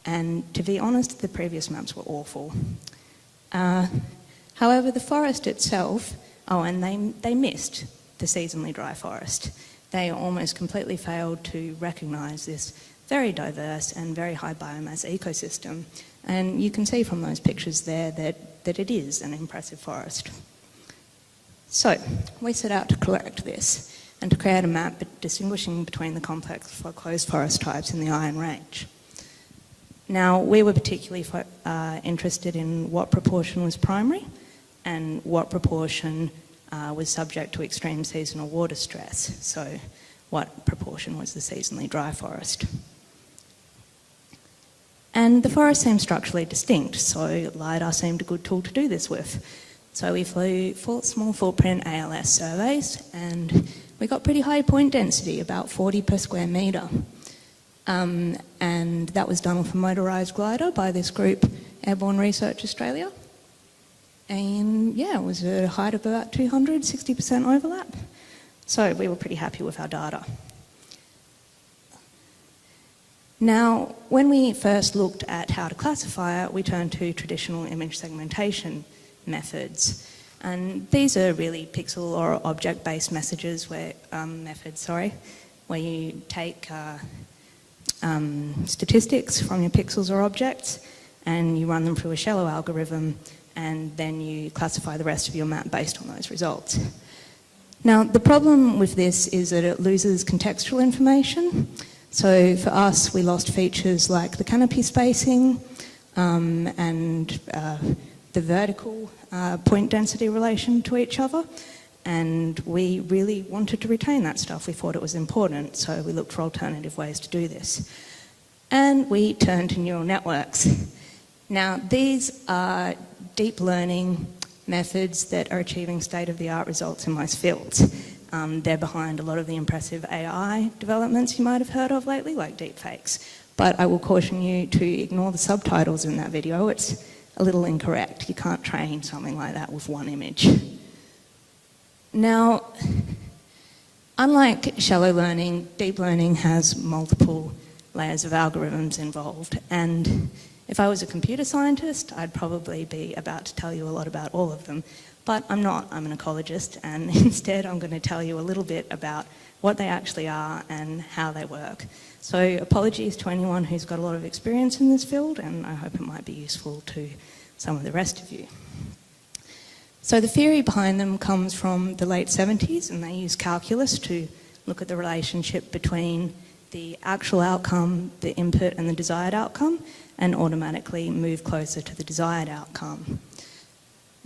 And to be honest, the previous maps were awful. However, the forest itself, and they missed the seasonally dry forest. They almost completely failed to recognise this very diverse and very high biomass ecosystem. And you can see from those pictures there that it is an impressive forest. So we set out to correct this and to create a map distinguishing between the complex closed forest types in the Iron Range. Now, we were particularly interested in what proportion was primary and what proportion was subject to extreme seasonal water stress. So what proportion was the seasonally dry forest. And the forest seemed structurally distinct, so LiDAR seemed a good tool to do this with. So we flew small footprint ALS surveys, and we got pretty high point density, about 40 per square metre. And that was done with a motorised glider by this group, Airborne Research Australia. And yeah, it was a height of about 200, 60% overlap. So we were pretty happy with our data. Now, when we first looked at how to classify it, we turned to traditional image segmentation methods. And these are really pixel or object-based methods where you take statistics from your pixels or objects and you run them through a shallow algorithm, and then you classify the rest of your map based on those results. Now, the problem with this is that it loses contextual information. So for us, we lost features like the canopy spacing and the vertical point density relation to each other. And we really wanted to retain that stuff. We thought it was important, so we looked for alternative ways to do this. And we turned to neural networks. Now, these are deep learning methods that are achieving state-of-the-art results in most fields. They're behind a lot of the impressive AI developments you might have heard of lately, like deepfakes. But I will caution you to ignore the subtitles in that video. It's a little incorrect. You can't train something like that with one image. Now, unlike shallow learning, deep learning has multiple layers of algorithms involved. And if I was a computer scientist, I'd probably be about to tell you a lot about all of them. But I'm not, I'm an ecologist, and instead I'm going to tell you a little bit about what they actually are and how they work. So apologies to anyone who's got a lot of experience in this field, and I hope it might be useful to some of the rest of you. So the theory behind them comes from the late 70s, and they use calculus to look at the relationship between the actual outcome, the input and the desired outcome, and automatically move closer to the desired outcome.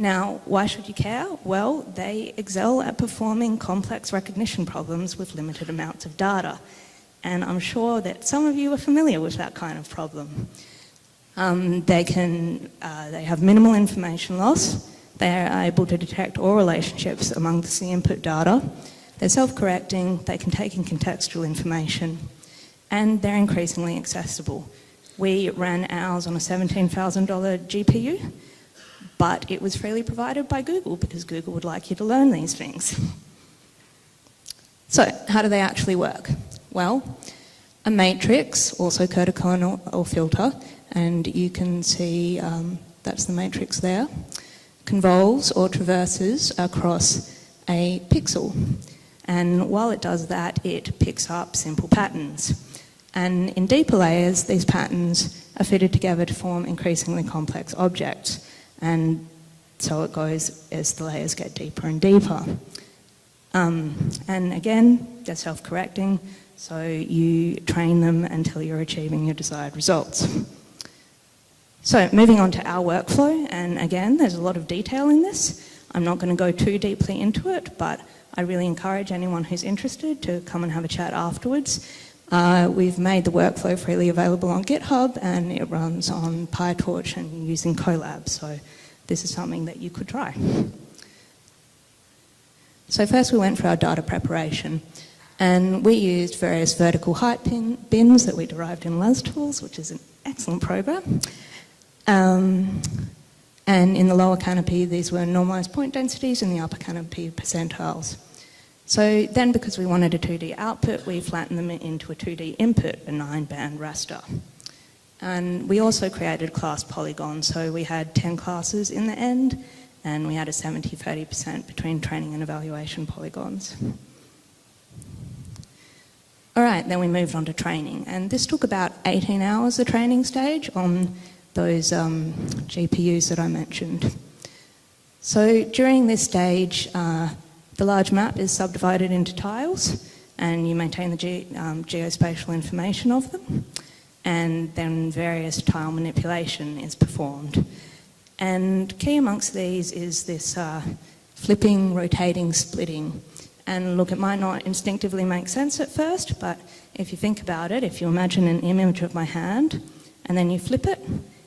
Now, why should you care? Well, they excel at performing complex recognition problems with limited amounts of data. And I'm sure that some of you are familiar with that kind of problem. They have minimal information loss. They are able to detect all relationships amongst the input data. They're self-correcting, they can take in contextual information, and they're increasingly accessible. We ran ours on a $17,000 GPU, but it was freely provided by Google because Google would like you to learn these things. So, how do they actually work? Well, a matrix, also codicon or filter, and you can see that's the matrix there, convolves or traverses across a pixel. And while it does that, it picks up simple patterns. And in deeper layers, these patterns are fitted together to form increasingly complex objects. And so it goes as the layers get deeper and deeper. And again, they're self-correcting, so you train them until you're achieving your desired results. So moving on to our workflow, and again, there's a lot of detail in this. I'm not going to go too deeply into it, but I really encourage anyone who's interested to come and have a chat afterwards. We've made the workflow freely available on GitHub, and it runs on PyTorch and using Colab, so this is something that you could try. So first we went for our data preparation, and we used various vertical height bins that we derived in LazTools, which is an excellent program. And in the lower canopy, these were normalised point densities, in the upper canopy, percentiles. So then, because we wanted a 2D output, we flattened them into a 2D input, a 9-band raster. And we also created class polygons, so we had 10 classes in the end, and we had a 70-30% between training and evaluation polygons. All right, then we moved on to training, and this took about 18 hours, the training stage, on those GPUs that I mentioned. So during this stage, the large map is subdivided into tiles, and you maintain the geospatial information of them, and then various tile manipulation is performed. And key amongst these is this flipping, rotating, splitting. And look, it might not instinctively make sense at first, but if you think about it, if you imagine an image of my hand and then you flip it,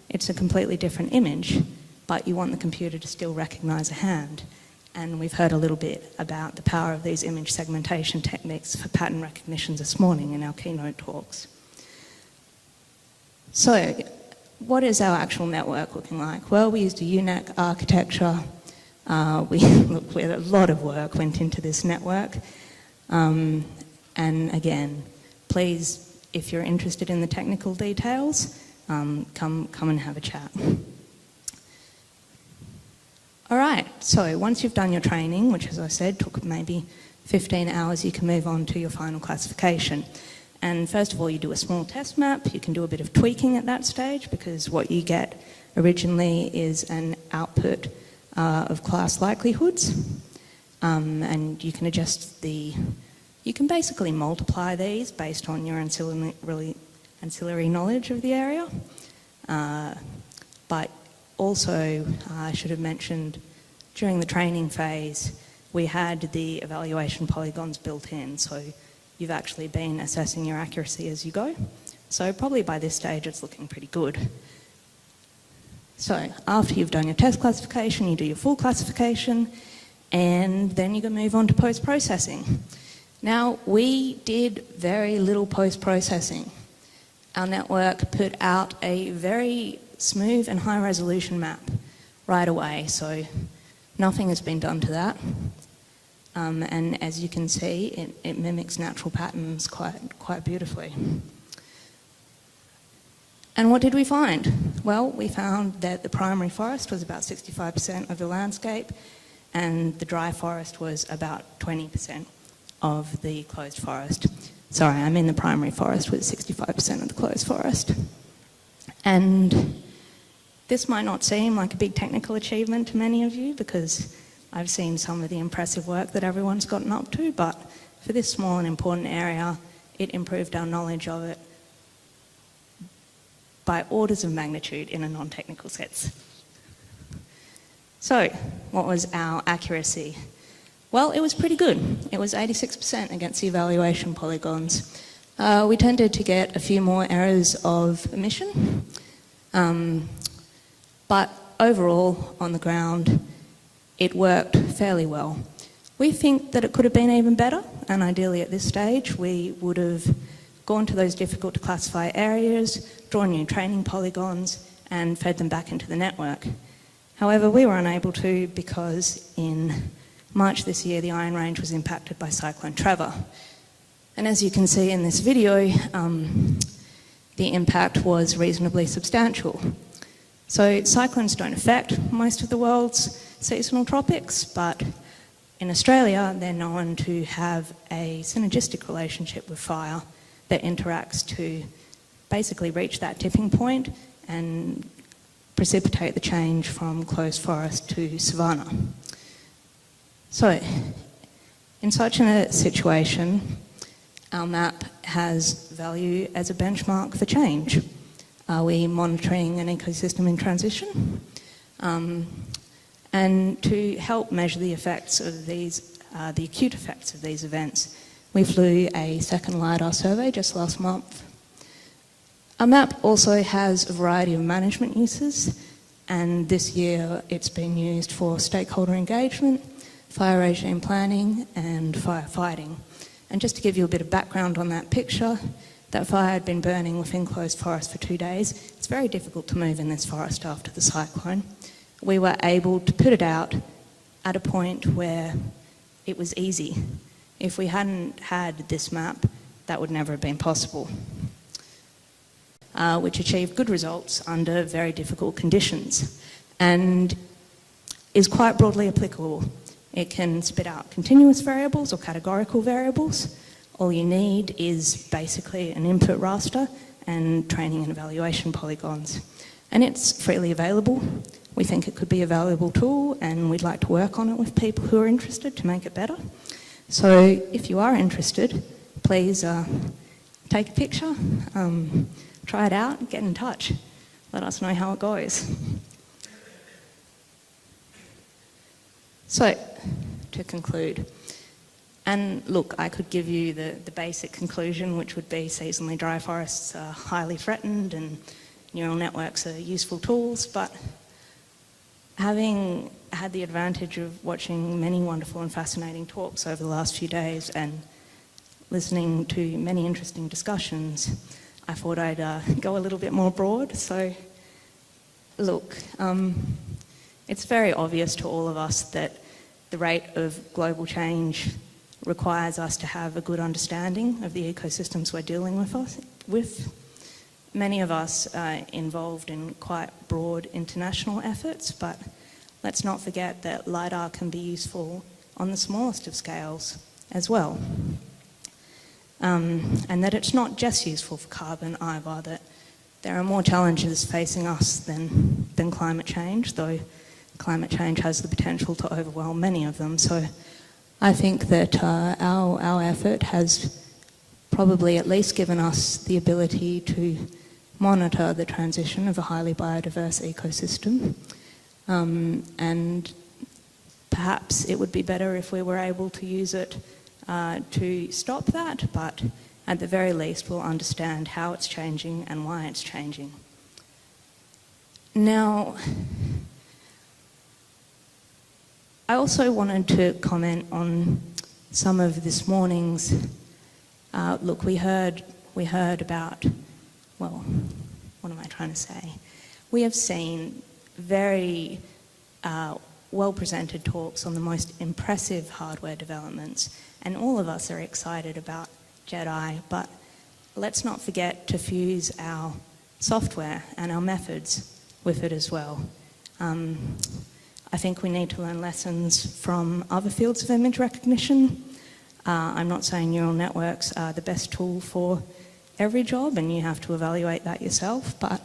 it's a completely different image, but you want the computer to still recognise a hand. And we've heard a little bit about the power of these image segmentation techniques for pattern recognition this morning in our keynote talks. So, what is our actual network looking like? Well, we used a UNEC architecture. A lot of work went into this network. And again, please, if you're interested in the technical details, come and have a chat. All right, so once you've done your training, which as I said took maybe 15 hours, you can move on to your final classification. And first of all, you do a small test map. You can do a bit of tweaking at that stage, because what you get originally is an output of class likelihoods. And you can adjust you can basically multiply these based on your ancillary knowledge of the area. But also, I should have mentioned, during the training phase, we had the evaluation polygons built in, so you've actually been assessing your accuracy as you go. So probably by this stage it's looking pretty good. So after you've done your test classification, you do your full classification, and then you can move on to post-processing. Now, we did very little post-processing. Our network put out a very smooth and high-resolution map right away, so nothing has been done to that. And as you can see, it mimics natural patterns quite beautifully. And what did we find? Well, we found that the primary forest was about 65% of the landscape, and the dry forest was about 20% of the closed forest. Sorry, I mean the primary forest was 65% of the closed forest. And this might not seem like a big technical achievement to many of you, because I've seen some of the impressive work that everyone's gotten up to, but for this small and important area, it improved our knowledge of it by orders of magnitude in a non-technical sense. So, what was our accuracy? Well, it was pretty good. It was 86% against the evaluation polygons. We tended to get a few more errors of omission, but overall, on the ground, it worked fairly well. We think that it could have been even better, and ideally at this stage, we would have gone to those difficult to classify areas, drawn new training polygons, and fed them back into the network. However, we were unable to, because in March this year, the Iron Range was impacted by Cyclone Trevor. And as you can see in this video, the impact was reasonably substantial. So cyclones don't affect most of the world's seasonal tropics, but in Australia, they're known to have a synergistic relationship with fire that interacts to basically reach that tipping point and precipitate the change from closed forest to savanna. So, in such a situation, our map has value as a benchmark for change. Are we monitoring an ecosystem in transition? And to help measure the effects of these, the acute effects of these events, we flew a second LiDAR survey just last month. Our map also has a variety of management uses, and this year it's been used for stakeholder engagement, fire regime planning, and firefighting. And just to give you a bit of background on that picture, that fire had been burning within closed forest for 2 days. It's very difficult to move in this forest after the cyclone. We were able to put it out at a point where it was easy. If we hadn't had this map, that would never have been possible. which achieve good results under very difficult conditions, and is quite broadly applicable. It can spit out continuous variables or categorical variables. All you need is basically an input raster and training and evaluation polygons. And it's freely available. We think it could be a valuable tool, and we'd like to work on it with people who are interested to make it better. So if you are interested, please take a picture, try it out, get in touch. Let us know how it goes. So, to conclude, and look, I could give you the basic conclusion, which would be seasonally dry forests are highly threatened and neural networks are useful tools, but having had the advantage of watching many wonderful and fascinating talks over the last few days and listening to many interesting discussions, I thought I'd go a little bit more broad. So, look, it's very obvious to all of us that the rate of global change requires us to have a good understanding of the ecosystems we're dealing with. Many of us are involved in quite broad international efforts, but let's not forget that LiDAR can be useful on the smallest of scales as well. And that it's not just useful for carbon either, that there are more challenges facing us than climate change, though climate change has the potential to overwhelm many of them. So I think that our effort has probably at least given us the ability to monitor the transition of a highly biodiverse ecosystem. And perhaps it would be better if we were able to use it to stop that, but at the very least we'll understand how it's changing and why it's changing. Now, I also wanted to comment on some of this morning's, look, we heard about, well, what am I trying to say? We have seen very well-presented talks on the most impressive hardware developments, and all of us are excited about JEDI, but let's not forget to fuse our software and our methods with it as well. I think we need to learn lessons from other fields of image recognition. I'm not saying neural networks are the best tool for every job, and you have to evaluate that yourself, but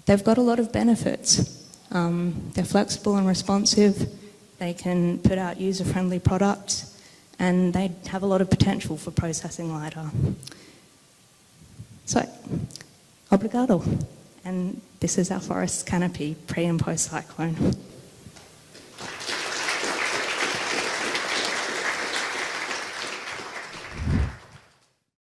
they've got a lot of benefits. They're flexible and responsive, they can put out user-friendly products, and they have a lot of potential for processing LiDAR. So, obrigado. And this is our forest canopy, pre and post cyclone.